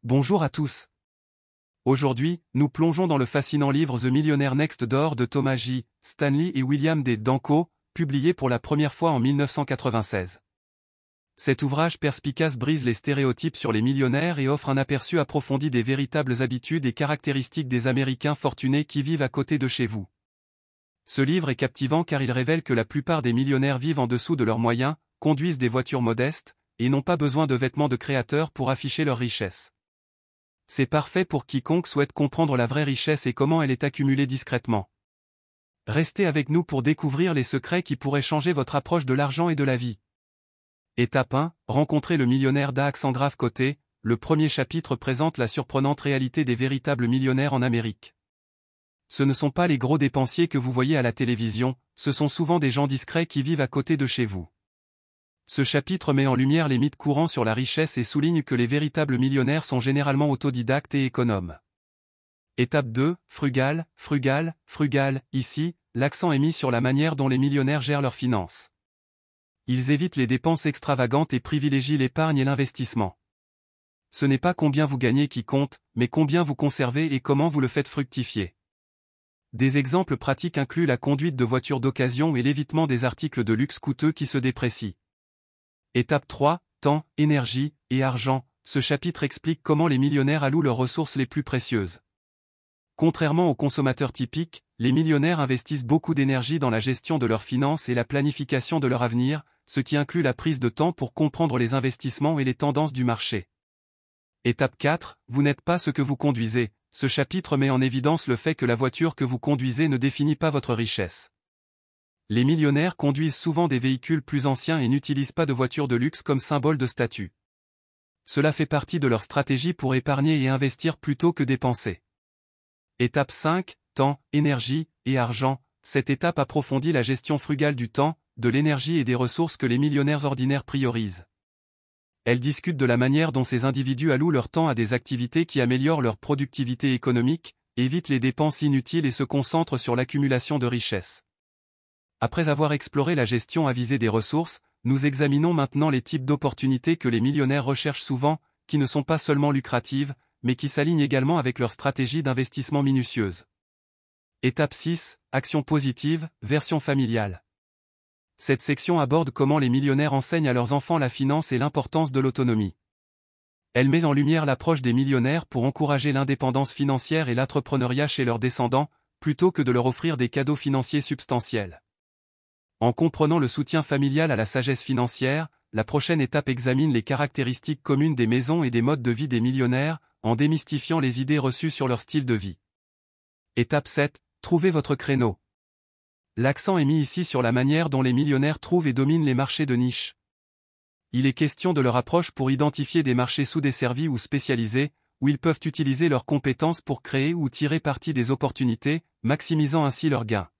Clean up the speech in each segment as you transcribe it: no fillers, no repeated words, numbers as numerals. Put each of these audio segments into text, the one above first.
Bonjour à tous. Aujourd'hui, nous plongeons dans le fascinant livre The Millionaire Next Door de Thomas J. Stanley et William D. Danko, publié pour la première fois en 1996. Cet ouvrage perspicace brise les stéréotypes sur les millionnaires et offre un aperçu approfondi des véritables habitudes et caractéristiques des Américains fortunés qui vivent à côté de chez vous. Ce livre est captivant car il révèle que la plupart des millionnaires vivent en dessous de leurs moyens, conduisent des voitures modestes, et n'ont pas besoin de vêtements de créateurs pour afficher leur richesse. C'est parfait pour quiconque souhaite comprendre la vraie richesse et comment elle est accumulée discrètement. Restez avec nous pour découvrir les secrets qui pourraient changer votre approche de l'argent et de la vie. Étape 1. Rencontrez le millionnaire d'Alexandra Côté. Le premier chapitre présente la surprenante réalité des véritables millionnaires en Amérique. Ce ne sont pas les gros dépensiers que vous voyez à la télévision, ce sont souvent des gens discrets qui vivent à côté de chez vous. Ce chapitre met en lumière les mythes courants sur la richesse et souligne que les véritables millionnaires sont généralement autodidactes et économes. Étape 2. Frugal, frugal, frugal. Ici, l'accent est mis sur la manière dont les millionnaires gèrent leurs finances. Ils évitent les dépenses extravagantes et privilégient l'épargne et l'investissement. Ce n'est pas combien vous gagnez qui compte, mais combien vous conservez et comment vous le faites fructifier. Des exemples pratiques incluent la conduite de voitures d'occasion et l'évitement des articles de luxe coûteux qui se déprécient. Étape 3. Temps, énergie et argent. Ce chapitre explique comment les millionnaires allouent leurs ressources les plus précieuses. Contrairement aux consommateurs typiques, les millionnaires investissent beaucoup d'énergie dans la gestion de leurs finances et la planification de leur avenir, ce qui inclut la prise de temps pour comprendre les investissements et les tendances du marché. Étape 4. Vous n'êtes pas ce que vous conduisez. Ce chapitre met en évidence le fait que la voiture que vous conduisez ne définit pas votre richesse. Les millionnaires conduisent souvent des véhicules plus anciens et n'utilisent pas de voitures de luxe comme symbole de statut. Cela fait partie de leur stratégie pour épargner et investir plutôt que dépenser. Étape 5. Temps, énergie et argent. Cette étape approfondit la gestion frugale du temps, de l'énergie et des ressources que les millionnaires ordinaires priorisent. Elle discute de la manière dont ces individus allouent leur temps à des activités qui améliorent leur productivité économique, évitent les dépenses inutiles et se concentrent sur l'accumulation de richesses. Après avoir exploré la gestion avisée des ressources, nous examinons maintenant les types d'opportunités que les millionnaires recherchent souvent, qui ne sont pas seulement lucratives, mais qui s'alignent également avec leur stratégie d'investissement minutieuse. Étape 6. Action positive, version familiale. Cette section aborde comment les millionnaires enseignent à leurs enfants la finance et l'importance de l'autonomie. Elle met en lumière l'approche des millionnaires pour encourager l'indépendance financière et l'entrepreneuriat chez leurs descendants, plutôt que de leur offrir des cadeaux financiers substantiels. En comprenant le soutien familial à la sagesse financière, la prochaine étape examine les caractéristiques communes des maisons et des modes de vie des millionnaires, en démystifiant les idées reçues sur leur style de vie. Étape 7. Trouvez votre créneau. L'accent est mis ici sur la manière dont les millionnaires trouvent et dominent les marchés de niche. Il est question de leur approche pour identifier des marchés sous-desservis ou spécialisés, où ils peuvent utiliser leurs compétences pour créer ou tirer parti des opportunités, maximisant ainsi leurs gains.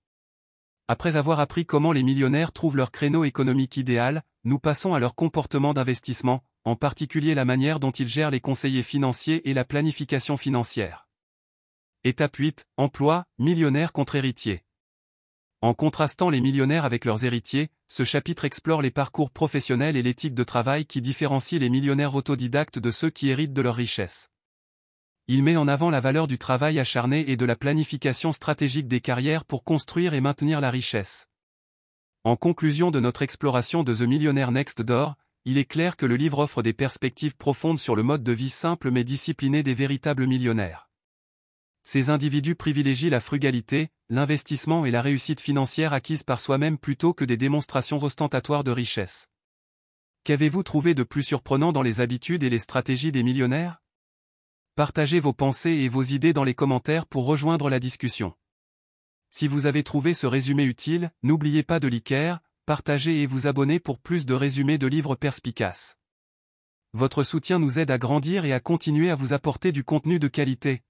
Après avoir appris comment les millionnaires trouvent leur créneau économique idéal, nous passons à leur comportement d'investissement, en particulier la manière dont ils gèrent les conseillers financiers et la planification financière. Étape 8. Emploi, millionnaires contre héritiers. En contrastant les millionnaires avec leurs héritiers, ce chapitre explore les parcours professionnels et l'éthique de travail qui différencient les millionnaires autodidactes de ceux qui héritent de leur richesse. Il met en avant la valeur du travail acharné et de la planification stratégique des carrières pour construire et maintenir la richesse. En conclusion de notre exploration de The Millionaire Next Door, il est clair que le livre offre des perspectives profondes sur le mode de vie simple mais discipliné des véritables millionnaires. Ces individus privilégient la frugalité, l'investissement et la réussite financière acquise par soi-même plutôt que des démonstrations ostentatoires de richesse. Qu'avez-vous trouvé de plus surprenant dans les habitudes et les stratégies des millionnaires ? Partagez vos pensées et vos idées dans les commentaires pour rejoindre la discussion. Si vous avez trouvé ce résumé utile, n'oubliez pas de liker, partager et vous abonner pour plus de résumés de livres perspicaces. Votre soutien nous aide à grandir et à continuer à vous apporter du contenu de qualité.